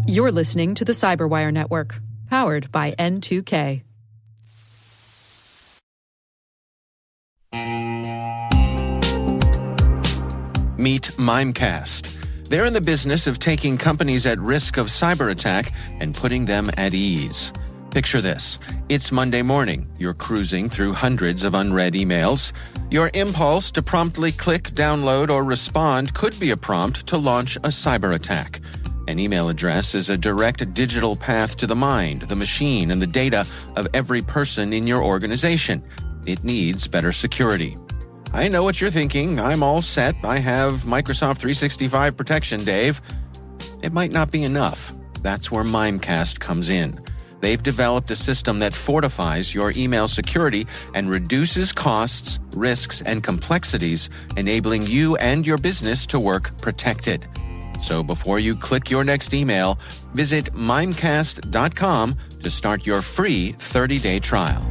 You're listening to the CyberWire Network, powered by N2K. Meet Mimecast. They're in the business of taking companies at risk of cyber attack and putting them at ease. Picture this. It's Monday morning. You're cruising through hundreds of unread emails. Your impulse to promptly click, download, or respond could be a prompt to launch a cyber attack. An email address is a direct digital path to the mind, the machine, and the data of every person in your organization. It needs better security. I know what you're thinking. I'm all set. I have Microsoft 365 protection, Dave. It might not be enough. That's where Mimecast comes in. They've developed a system that fortifies your email security and reduces costs, risks, and complexities, enabling you and your business to work protected. So before you click your next email, visit Mimecast.com to start your free 30-day trial.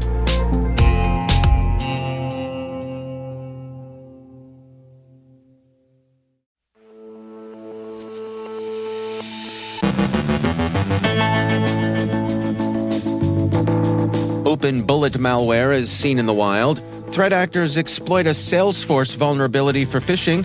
OpenBullet malware is seen in the wild. Threat actors exploit a Salesforce vulnerability for phishing.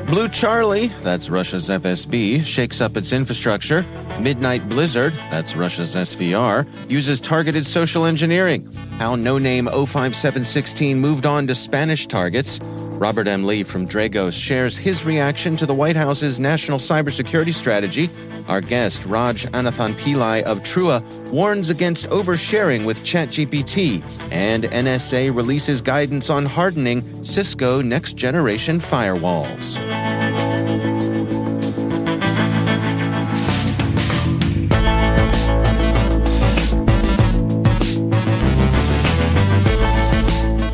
BlueCharlie, that's Russia's FSB, shakes up its infrastructure. Midnight Blizzard, that's Russia's SVR, uses targeted social engineering. How no-name 05716 moved on to Spanish targets. Robert M. Lee from Dragos shares his reaction to the White House's national cybersecurity strategy. Our guest, Raj Ananthanpillai of Trua, warns against oversharing with ChatGPT. And NSA releases guidance on hardening Cisco next-generation firewalls.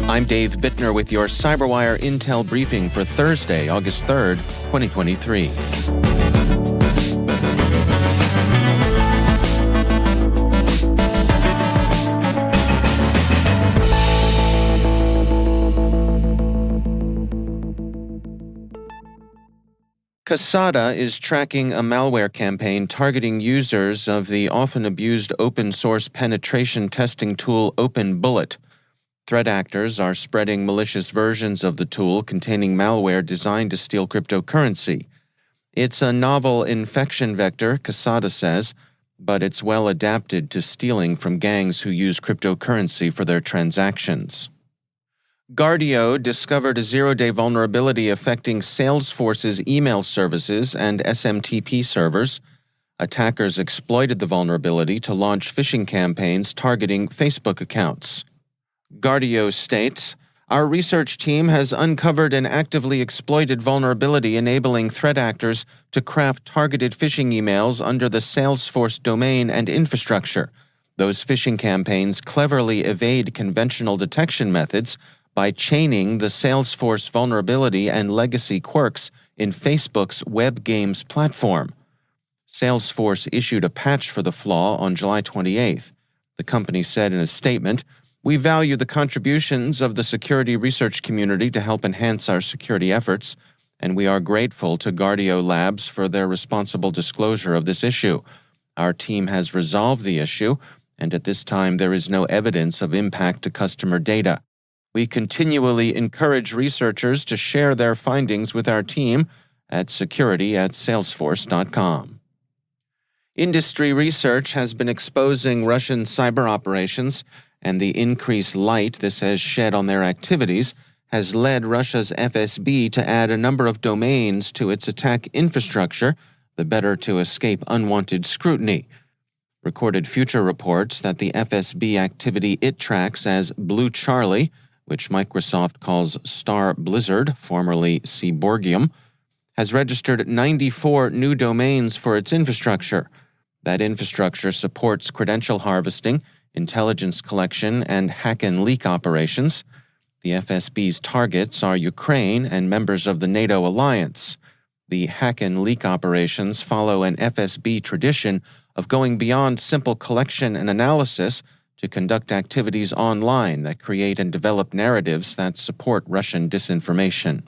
I'm Dave Bittner with your CyberWire Intel briefing for Thursday, August 3rd, 2023. Kasada is tracking a malware campaign targeting users of the often abused open-source penetration testing tool OpenBullet. Threat actors are spreading malicious versions of the tool containing malware designed to steal cryptocurrency. It's a novel infection vector, Kasada says, but it's well adapted to stealing from gangs who use cryptocurrency for their transactions. Guardio discovered a zero-day vulnerability affecting Salesforce's email services and SMTP servers. Attackers exploited the vulnerability to launch phishing campaigns targeting Facebook accounts. Guardio states, "Our research team has uncovered an actively exploited vulnerability enabling threat actors to craft targeted phishing emails under the Salesforce domain and infrastructure. Those phishing campaigns cleverly evade conventional detection methods by chaining the Salesforce vulnerability and legacy quirks in Facebook's web games platform." Salesforce issued a patch for the flaw on July 28th. The company said in a statement, "We value the contributions of the security research community to help enhance our security efforts, and we are grateful to Guardio Labs for their responsible disclosure of this issue. Our team has resolved the issue, and at this time there is no evidence of impact to customer data. We continually encourage researchers to share their findings with our team at security@salesforce.com. Industry research has been exposing Russian cyber operations, and the increased light this has shed on their activities has led Russia's FSB to add a number of domains to its attack infrastructure, the better to escape unwanted scrutiny. Recorded Future reports that the FSB activity it tracks as BlueCharlie, which Microsoft calls Star Blizzard, formerly Seaborgium, has registered 94 new domains for its infrastructure. That infrastructure supports credential harvesting, intelligence collection, and hack and leak operations. The FSB's targets are Ukraine and members of the NATO alliance. The hack and leak operations follow an FSB tradition of going beyond simple collection and analysis to conduct activities online that create and develop narratives that support Russian disinformation.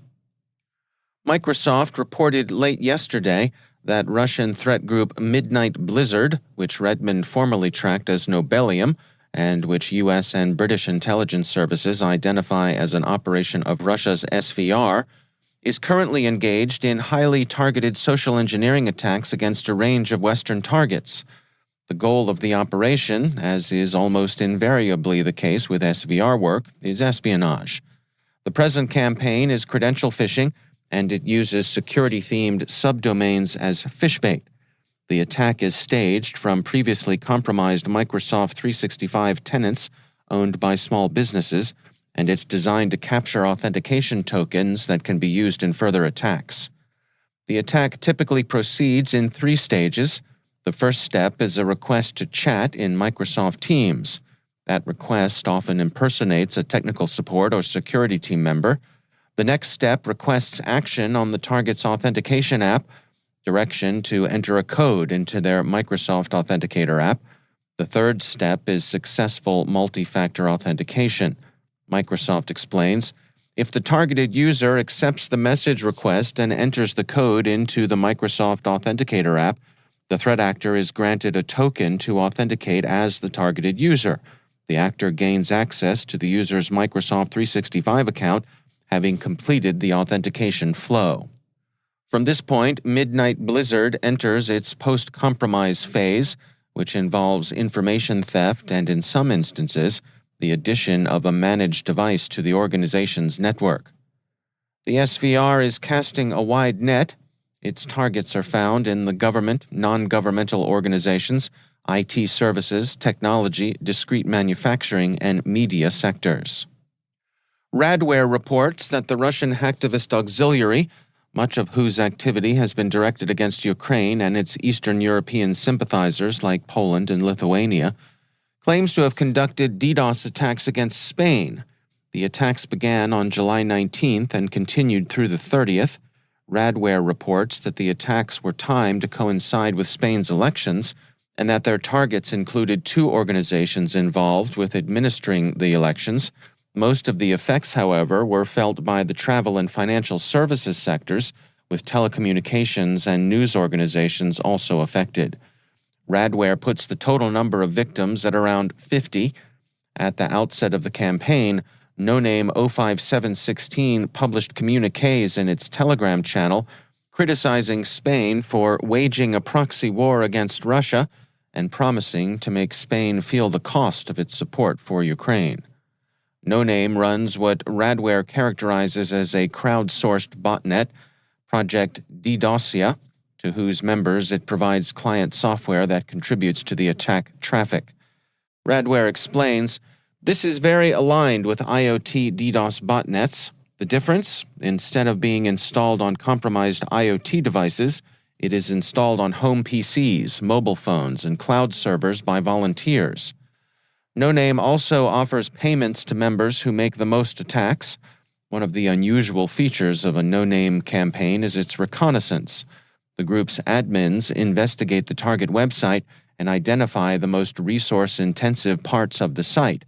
Microsoft reported late yesterday that Russian threat group Midnight Blizzard, which Redmond formerly tracked as Nobelium, and which U.S. and British intelligence services identify as an operation of Russia's SVR, is currently engaged in highly targeted social engineering attacks against a range of Western targets. The goal of the operation, as is almost invariably the case with SVR work, is espionage. The present campaign is credential phishing, and it uses security-themed subdomains as phishbait. The attack is staged from previously compromised Microsoft 365 tenants owned by small businesses, and it's designed to capture authentication tokens that can be used in further attacks. The attack typically proceeds in 3 stages. The first step is a request to chat in Microsoft Teams. That request often impersonates a technical support or security team member. The next step requests action on the target's authentication app, direction to enter a code into their Microsoft Authenticator app. The third step is successful multi-factor authentication. Microsoft explains, if the targeted user accepts the message request and enters the code into the Microsoft Authenticator app, the threat actor is granted a token to authenticate as the targeted user. The actor gains access to the user's Microsoft 365 account, having completed the authentication flow. From this point, Midnight Blizzard enters its post-compromise phase, which involves information theft and, in some instances, the addition of a managed device to the organization's network. The SVR is casting a wide net. Its targets are found in the government, non-governmental organizations, IT services, technology, discrete manufacturing, and media sectors. Radware reports that the Russian hacktivist auxiliary, much of whose activity has been directed against Ukraine and its Eastern European sympathizers like Poland and Lithuania, claims to have conducted DDoS attacks against Spain. The attacks began on July 19th and continued through the 30th. Radware reports that the attacks were timed to coincide with Spain's elections and that their targets included 2 organizations involved with administering the elections. Most of the effects, however, were felt by the travel and financial services sectors, with telecommunications and news organizations also affected. Radware puts the total number of victims at around 50. At the outset of the campaign, No-Name 05716 published communiques in its Telegram channel criticizing Spain for waging a proxy war against Russia and promising to make Spain feel the cost of its support for Ukraine. No-Name runs what Radware characterizes as a crowdsourced botnet, Project DDoSia, to whose members it provides client software that contributes to the attack traffic. Radware explains, this is very aligned with IoT DDoS botnets. The difference, instead of being installed on compromised IoT devices, it is installed on home PCs, mobile phones, and cloud servers by volunteers. No-Name also offers payments to members who make the most attacks. One of the unusual features of a No-Name campaign is its reconnaissance. The group's admins investigate the target website and identify the most resource-intensive parts of the site,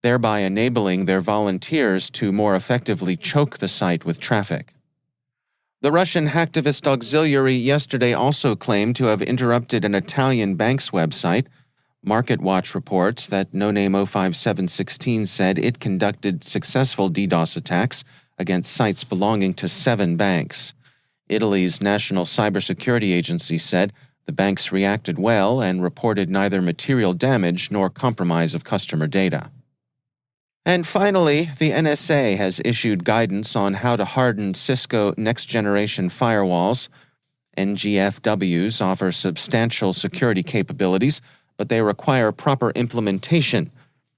thereby enabling their volunteers to more effectively choke the site with traffic. The Russian hacktivist auxiliary yesterday also claimed to have interrupted an Italian bank's website. MarketWatch reports that No-Name 05716 said it conducted successful DDoS attacks against sites belonging to 7 banks. Italy's National Cybersecurity Agency said the banks reacted well and reported neither material damage nor compromise of customer data. And finally, the NSA has issued guidance on how to harden Cisco next-generation firewalls. NGFWs offer substantial security capabilities, but they require proper implementation.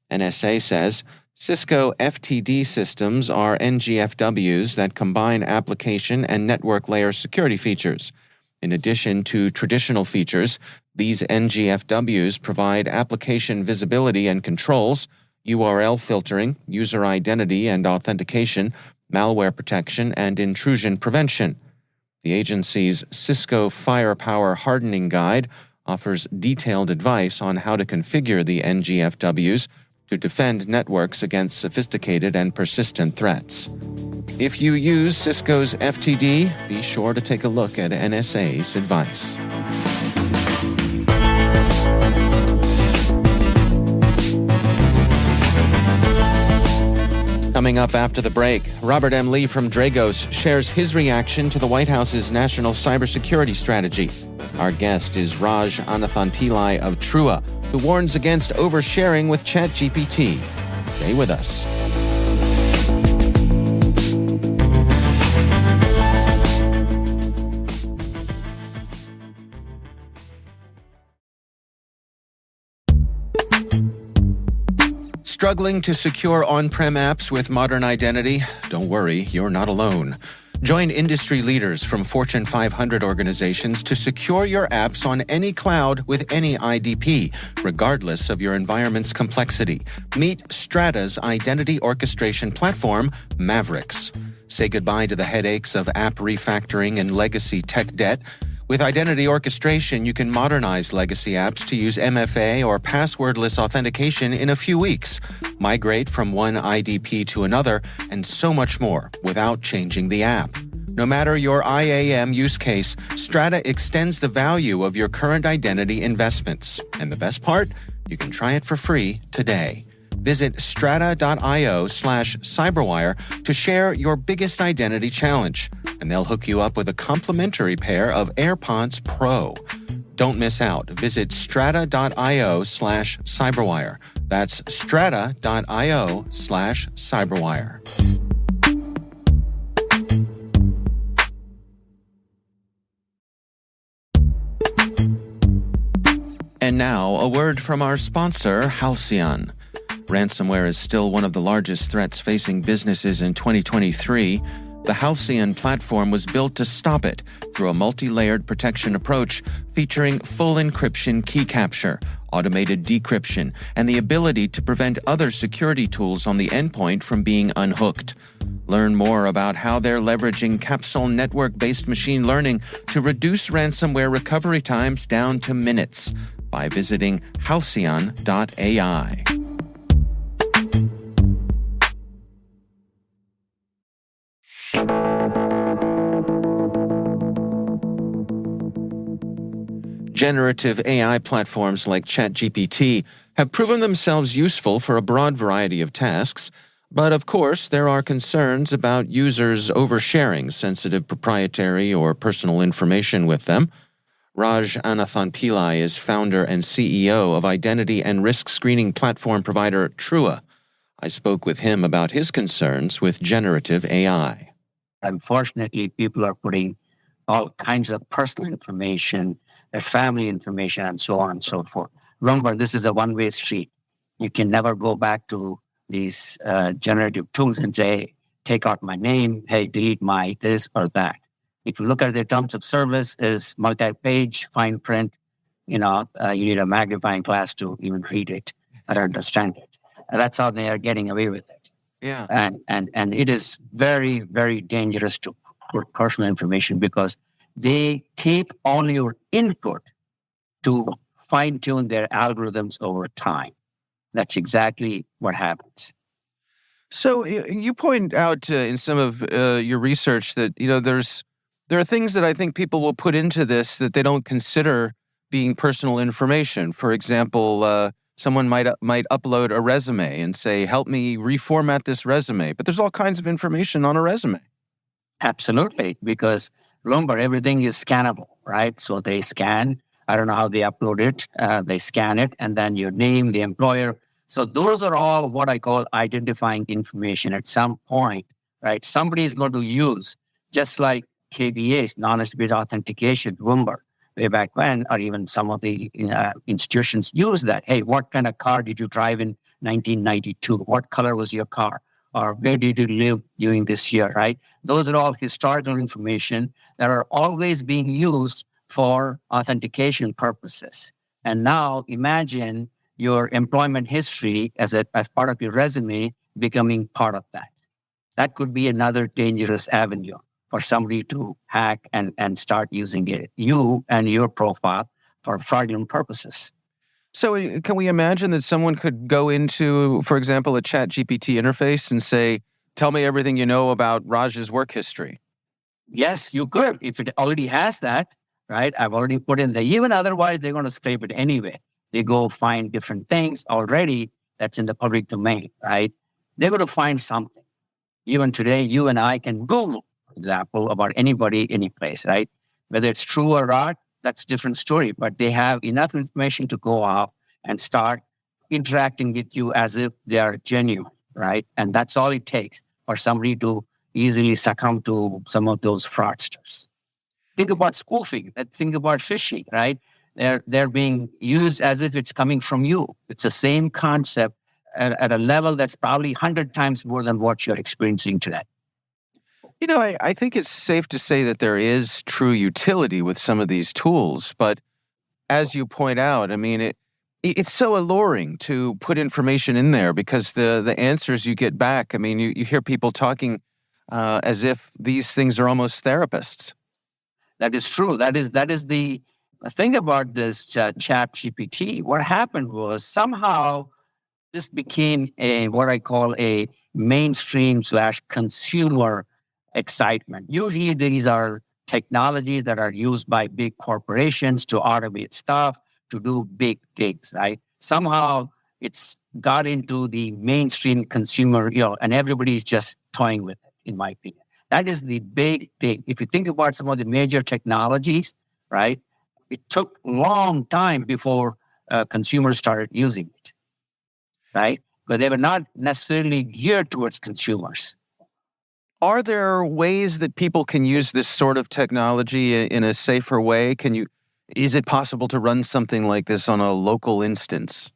NSA says Cisco FTD systems are NGFWs that combine application and network layer security features. In addition to traditional features, these NGFWs provide application visibility and controls, URL filtering, user identity and authentication, malware protection, and intrusion prevention. The agency's Cisco Firepower Hardening Guide offers detailed advice on how to configure the NGFWs, to defend networks against sophisticated and persistent threats. If you use Cisco's FTD, be sure to take a look at NSA's advice. Coming up after the break, Robert M. Lee from Dragos shares his reaction to the White House's national cybersecurity strategy. Our guest is Raj Ananthanpillai of Trua, who warns against oversharing with ChatGPT. Stay with us. Struggling to secure on-prem apps with modern identity? Don't worry, you're not alone. Join industry leaders from Fortune 500 organizations to secure your apps on any cloud with any IDP, regardless of your environment's complexity. Meet Strata's identity orchestration platform, Mavericks. Say goodbye to the headaches of app refactoring and legacy tech debt. With identity orchestration, you can modernize legacy apps to use MFA or passwordless authentication in a few weeks, migrate from one IDP to another, and so much more without changing the app. No matter your IAM use case, Strata extends the value of your current identity investments. And the best part? You can try it for free today. Visit strata.io/cyberwire to share your biggest identity challenge, and they'll hook you up with a complimentary pair of AirPods Pro. Don't miss out. Visit strata.io/cyberwire. That's strata.io/cyberwire. And now, a word from our sponsor, Halcyon. Ransomware is still one of the largest threats facing businesses in 2023. The Halcyon platform was built to stop it through a multi-layered protection approach featuring full encryption key capture, automated decryption, and the ability to prevent other security tools on the endpoint from being unhooked. Learn more about how they're leveraging capsule network-based machine learning to reduce ransomware recovery times down to minutes by visiting halcyon.ai. Generative AI platforms like ChatGPT have proven themselves useful for a broad variety of tasks, but of course there are concerns about users oversharing sensitive proprietary or personal information with them. Raj Ananthanpillai is founder and CEO of identity and risk screening platform provider Trua. I spoke with him about his concerns with generative AI. Unfortunately, people are putting all kinds of personal information, their family information, and so on and so forth. Remember, this is a one-way street. You can never go back to these generative tools and say, take out my name, hey, delete my this or that. If you look at the terms of service, is multi-page, fine print, you need a magnifying glass to even read it or understand it. And that's how they are getting away with it. Yeah. And it is very, very dangerous to put personal information because they take all your input to fine-tune their algorithms over time. That's exactly what happens. So you point out in some of your research that there are things that I think people will put into this that they don't consider being personal information. For example, someone might upload a resume and say, help me reformat this resume. But there's all kinds of information on a resume. Absolutely, because remember, everything is scannable, right? So they scan. I don't know how they upload it. They scan it, and then your name, the employer. So those are all what I call identifying information at some point, right? Somebody is going to use, just like KBA's, knowledge-based authentication, remember, way back when, or even some of the institutions use that. Hey, what kind of car did you drive in 1992? What color was your car? Or where did you live during this year, right? Those are all historical information that are always being used for authentication purposes. And now imagine your employment history as part of your resume becoming part of that. That could be another dangerous avenue for somebody to hack and start using it, you and your profile for fraudulent purposes. So can we imagine that someone could go into, for example, a ChatGPT interface and say, tell me everything you know about Raj's work history? Yes, you could. If it already has that, right? I've already put in there. Even otherwise, they're going to scrape it anyway. They go find different things already that's in the public domain, right? They're going to find something. Even today, you and I can Google, for example, about anybody, any place, right? Whether it's true or not, that's a different story. But they have enough information to go off and start interacting with you as if they are genuine, right? And that's all it takes for somebody to easily succumb to some of those fraudsters. Think about spoofing. Think about phishing, right? They're being used as if it's coming from you. It's the same concept at a level that's probably 100 times more than what you're experiencing today. I think it's safe to say that there is true utility with some of these tools, but as you point out, I mean, it's so alluring to put information in there because the answers you get back, I mean, you hear people talking as if these things are almost therapists. That is true. That is the thing about this ChatGPT. What happened was somehow this became what I call a mainstream / consumer excitement. Usually these are technologies that are used by big corporations to automate stuff, to do big things, right? Somehow it's got into the mainstream consumer, and everybody's just toying with it, in my opinion. That is the big thing. If you think about some of the major technologies, right, it took a long time before consumers started using it, right? But they were not necessarily geared towards consumers. Are there ways that people can use this sort of technology in a safer way? Is it possible to run something like this on a local instance?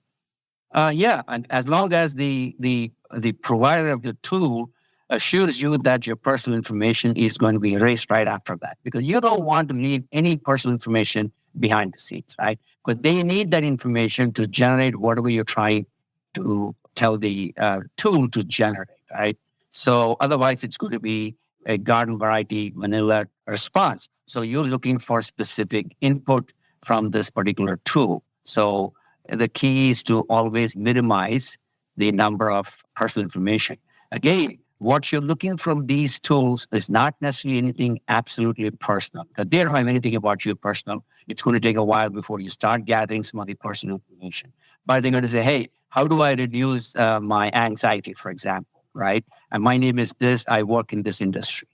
Yeah, and as long as the provider of the tool assures you that your personal information is going to be erased right after that, because you don't want to leave any personal information behind the scenes, right? Because they need that information to generate whatever you're trying to tell the tool to generate, right? So otherwise, it's going to be a garden variety vanilla response. So you're looking for specific input from this particular tool. So the key is to always minimize the number of personal information. Again, what you're looking from these tools is not necessarily anything absolutely personal. Because they don't have anything about you personal. It's going to take a while before you start gathering some of the personal information. But they're going to say, hey, how do I reduce my anxiety, for example, right? And my name is this, I work in this industry,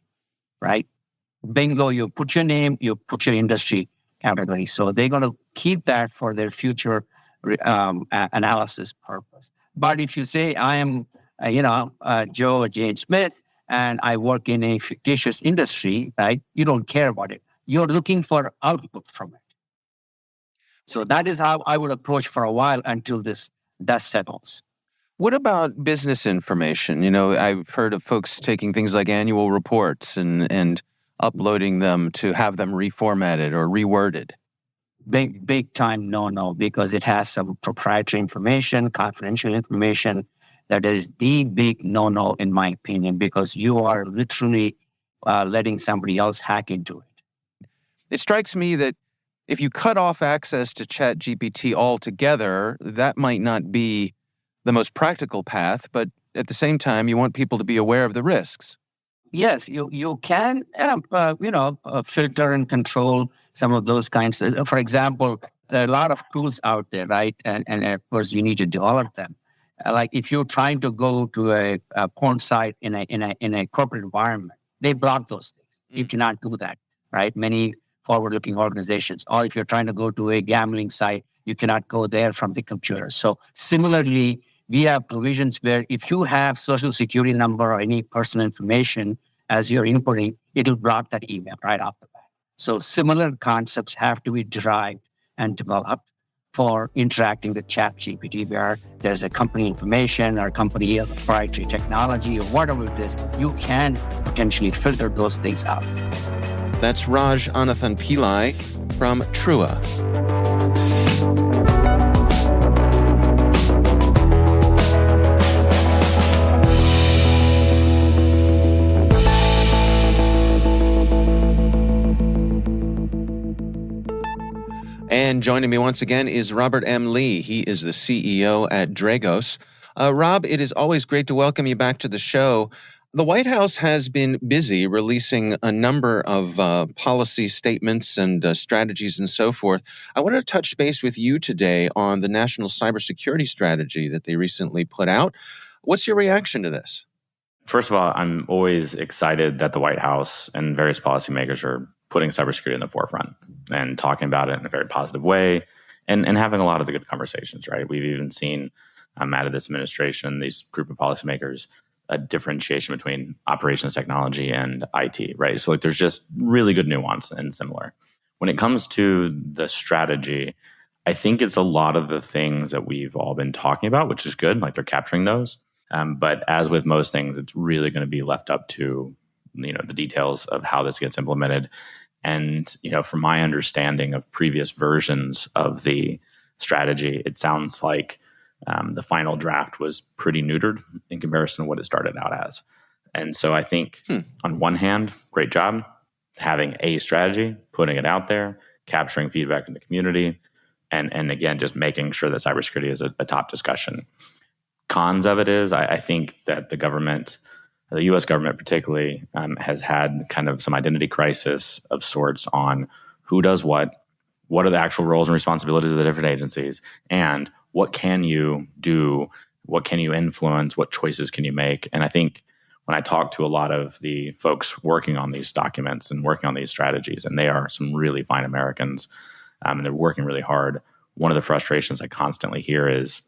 right? Bingo, you put your name, you put your industry category. So they're going to keep that for their future analysis purpose. But if you say, I am, Joe or Jane Smith, and I work in a fictitious industry, right? You don't care about it. You're looking for output from it. So that is how I would approach for a while until this dust settles. What about business information? I've heard of folks taking things like annual reports and uploading them to have them reformatted or reworded. Big time no, because it has some proprietary information, confidential information. That is the big no, in my opinion, because you are literally letting somebody else hack into it. It strikes me that if you cut off access to ChatGPT altogether, that might not be the most practical path, but at the same time, you want people to be aware of the risks. Yes, you can, filter and control some of those kinds. For example, there are a lot of tools out there, right? And of course, you need to develop them. Like if you're trying to go to a porn site in a corporate environment, they block those things. You cannot do that, right? Many forward-looking organizations. Or if you're trying to go to a gambling site, you cannot go there from the computer. So similarly, we have provisions where if you have social security number or any personal information as you're inputting, it will block that email right off the bat. So similar concepts have to be derived and developed for interacting with ChatGPT, where there's a company information or company proprietary technology or whatever it is, you can potentially filter those things out. That's Raj Ananthanpillai from Trua. And joining me once again is Robert M. Lee. He is the CEO at Dragos. Rob, it is always great to welcome you back to the show. The White House has been busy releasing a number of policy statements and strategies and so forth. I wanted to touch base with you today on the national cybersecurity strategy that they recently put out. What's your reaction to this? First of all, I'm always excited that the White House and various policymakers are putting cybersecurity in the forefront and talking about it in a very positive way and having a lot of the good conversations, right? We've even seen out of this administration, these group of policymakers, a differentiation between operations technology and IT, right? So there's just really good nuance and similar. When it comes to the strategy, I think it's a lot of the things that we've all been talking about, which is good, like they're capturing those. But as with most things, it's really going to be left up to the details of how this gets implemented. And from my understanding of previous versions of the strategy, it sounds like the final draft was pretty neutered in comparison to what it started out as. And so I think on one hand, great job having a strategy, putting it out there, capturing feedback from the community, and again, just making sure that cybersecurity is a top discussion. Cons of it is I think that the government, the U.S. government particularly, has had kind of some identity crisis of sorts on who does what are the actual roles and responsibilities of the different agencies, and what can you do, what can you influence, what choices can you make. And I think when I talk to a lot of the folks working on these documents and working on these strategies, and they are some really fine Americans, and they're working really hard, one of the frustrations I constantly hear is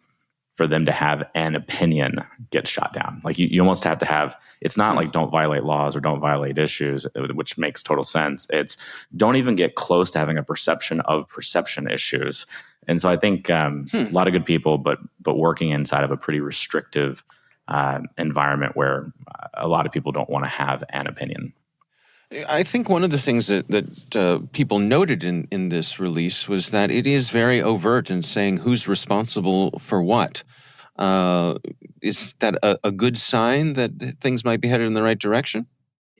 for them to have an opinion get shot down. Like you almost have to have, it's not like don't violate laws or don't violate issues, which makes total sense. It's don't even get close to having a perception of perception issues. And so I think a lot of good people, but working inside of a pretty restrictive environment where a lot of people don't want to have an opinion. I think one of the things that people noted in this release was that it is very overt in saying who's responsible for what. Is that a good sign that things might be headed in the right direction?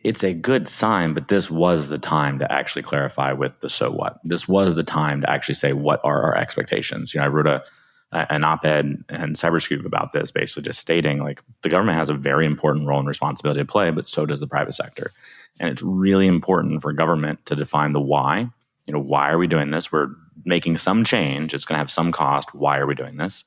It's a good sign, but this was the time to actually clarify with the so what. This was the time to actually say what are our expectations. I wrote an op-ed and cybersecurity about this, basically just stating like the government has a very important role and responsibility to play, but so does the private sector. And it's really important for government to define the why. Why are we doing this? We're making some change. It's going to have some cost. Why are we doing this?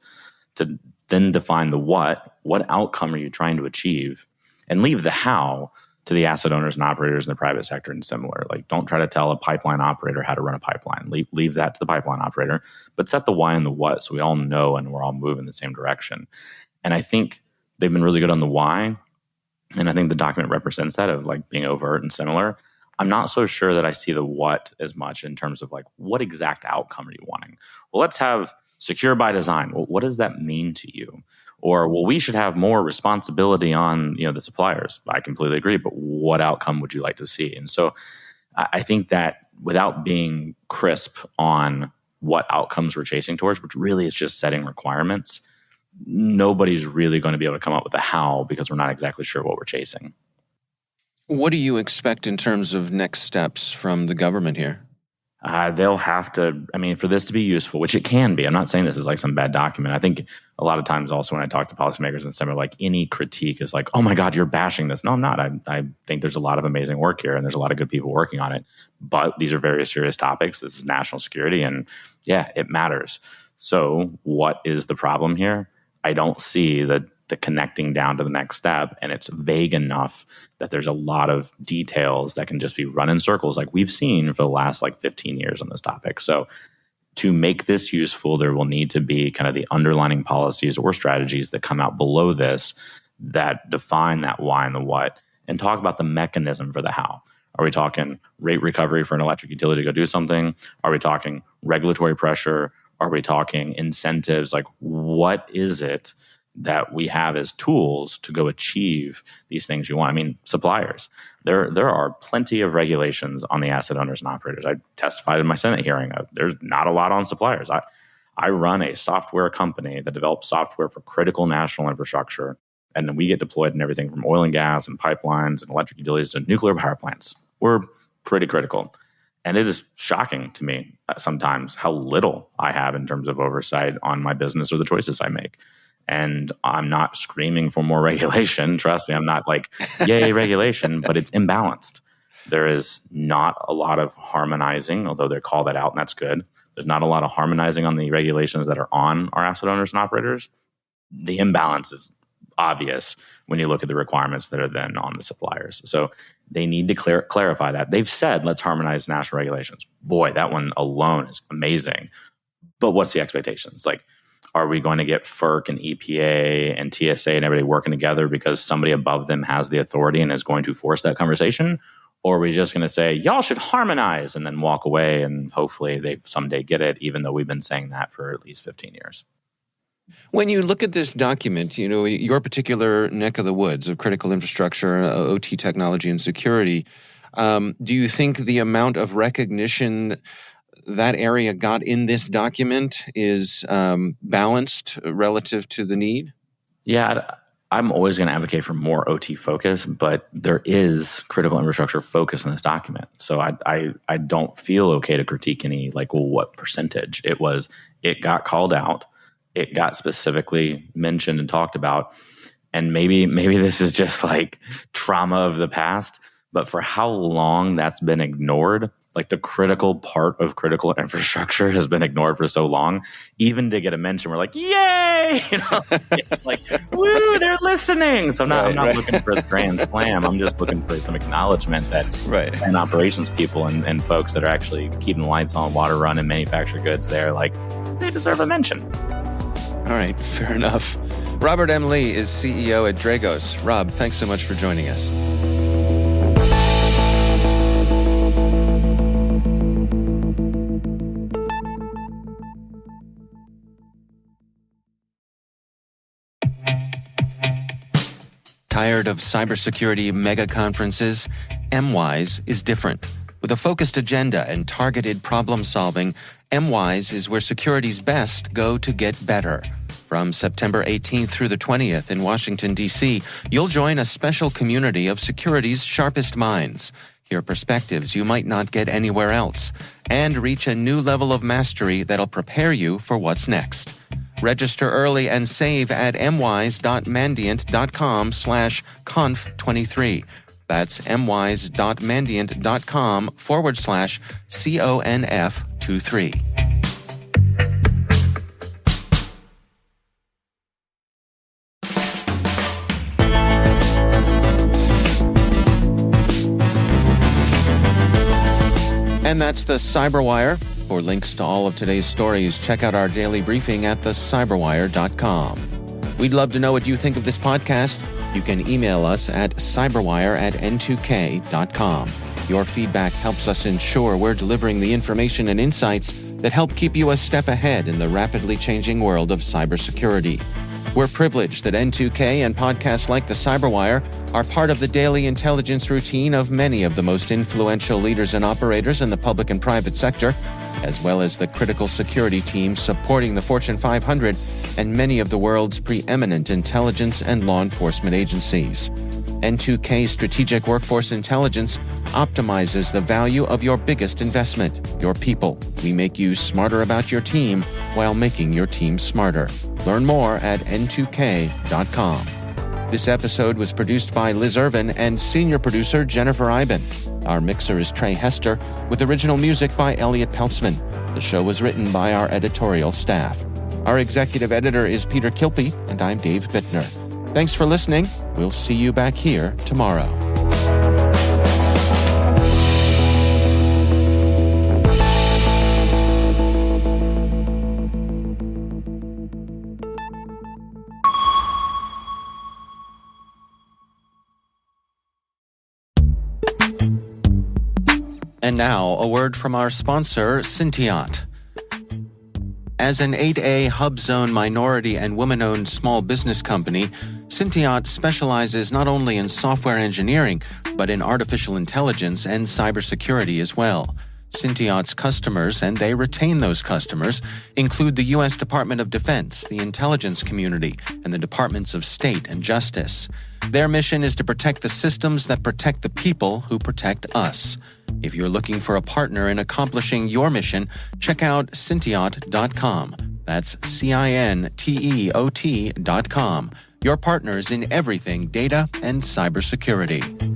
To then define the what outcome are you trying to achieve? And leave the how to the asset owners and operators in the private sector and similar. Like don't try to tell a pipeline operator how to run a pipeline. Leave that to the pipeline operator, but set the why and the what so we all know and we're all moving the same direction. And I think they've been really good on the why. And I think the document represents that of like being overt and similar. I'm not so sure that I see the what as much in terms of like what exact outcome are you wanting? Well, let's have secure by design. Well, what does that mean to you? Or, well, we should have more responsibility on the suppliers. I completely agree, but what outcome would you like to see? And so I think that without being crisp on what outcomes we're chasing towards, which really is just setting requirements, nobody's really going to be able to come up with a how because we're not exactly sure what we're chasing. What do you expect in terms of next steps from the government here? They'll have to, for this to be useful, which it can be. I'm not saying this is like some bad document. I think a lot of times also when I talk to policymakers and similar, like any critique is like, oh my God, you're bashing this. No, I'm not. I think there's a lot of amazing work here and there's a lot of good people working on it. But these are very serious topics. This is national security and yeah, it matters. So what is the problem here? I don't see the connecting down to the next step, and it's vague enough that there's a lot of details that can just be run in circles like we've seen for the last 15 years on this topic. So to make this useful, there will need to be kind of the underlining policies or strategies that come out below this that define that why and the what and talk about the mechanism for the how. Are we talking rate recovery for an electric utility to go do something? Are we talking regulatory pressure? Are we talking incentives? Like what is it that we have as tools to go achieve these things you want? Suppliers. There are plenty of regulations on the asset owners and operators. I testified in my Senate hearing of there's not a lot on suppliers. I run a software company that develops software for critical national infrastructure, and then we get deployed in everything from oil and gas and pipelines and electric utilities to nuclear power plants. We're pretty critical. And it is shocking to me sometimes how little I have in terms of oversight on my business or the choices I make. And I'm not screaming for more regulation. Trust me, I'm not like, yay, regulation, but it's imbalanced. There is not a lot of harmonizing, although they call that out, and that's good. There's not a lot of harmonizing on the regulations that are on our asset owners and operators. The imbalance is obvious when you look at the requirements that are then on the suppliers. So they need to clarify that. They've said, let's harmonize national regulations. Boy, that one alone is amazing. But what's the expectations? Like, are we going to get FERC and EPA and TSA and everybody working together because somebody above them has the authority and is going to force that conversation? Or are we just going to say, y'all should harmonize and then walk away and hopefully they someday get it, even though we've been saying that for at least 15 years? When you look at this document, your particular neck of the woods of critical infrastructure, OT technology and security, do you think the amount of recognition that area got in this document is balanced relative to the need? Yeah, I'm always going to advocate for more OT focus, but there is critical infrastructure focus in this document. So I don't feel okay to critique any, like, well, what percentage? It got called out. It got specifically mentioned and talked about. And maybe this is just like trauma of the past, but for how long that's been ignored, like the critical part of critical infrastructure has been ignored for so long, even to get a mention, we're like, yay! It's like, woo, they're listening. So I'm not looking for the grand slam. I'm just looking for some acknowledgement that and operations people and folks that are actually keeping the lights on, water running, manufacture goods there, like, they deserve a mention. All right, fair enough. Robert M. Lee is CEO at Dragos. Rob, thanks so much for joining us. Tired of cybersecurity mega conferences? MWise is different. With a focused agenda and targeted problem solving, MWise is where security's best go to get better. From September 18th through the 20th in Washington, D.C., you'll join a special community of security's sharpest minds, hear perspectives you might not get anywhere else, and reach a new level of mastery that'll prepare you for what's next. Register early and save at mwise.mandiant.com/conf23. That's mwise.mandiant.com/CONF23. And that's the CyberWire. For links to all of today's stories, check out our daily briefing at thecyberwire.com. We'd love to know what you think of this podcast. You can email us at cyberwire@n2k.com. Your feedback helps us ensure we're delivering the information and insights that help keep you a step ahead in the rapidly changing world of cybersecurity. We're privileged that N2K and podcasts like the CyberWire are part of the daily intelligence routine of many of the most influential leaders and operators in the public and private sector, as well as the critical security teams supporting the Fortune 500 and many of the world's preeminent intelligence and law enforcement agencies. N2K Strategic Workforce Intelligence optimizes the value of your biggest investment, your people. We make you smarter about your team while making your team smarter. Learn more at n2k.com. This episode was produced by Liz Irvin and senior producer Jennifer Iben. Our mixer is Trey Hester, with original music by Elliot Peltzman. The show was written by our editorial staff. Our executive editor is Peter Kilpie, and I'm Dave Bittner. Thanks for listening. We'll see you back here tomorrow. And now, a word from our sponsor, Syntiant. As an 8A Hub Zone minority and woman-owned small business company, Syntiant specializes not only in software engineering, but in artificial intelligence and cybersecurity as well. Syntiant's customers, and they retain those customers, include the U.S. Department of Defense, the intelligence community, and the Departments of State and Justice. Their mission is to protect the systems that protect the people who protect us. If you're looking for a partner in accomplishing your mission, check out Cintiot.com. That's CINTEOT.com. Your partners in everything data and cybersecurity.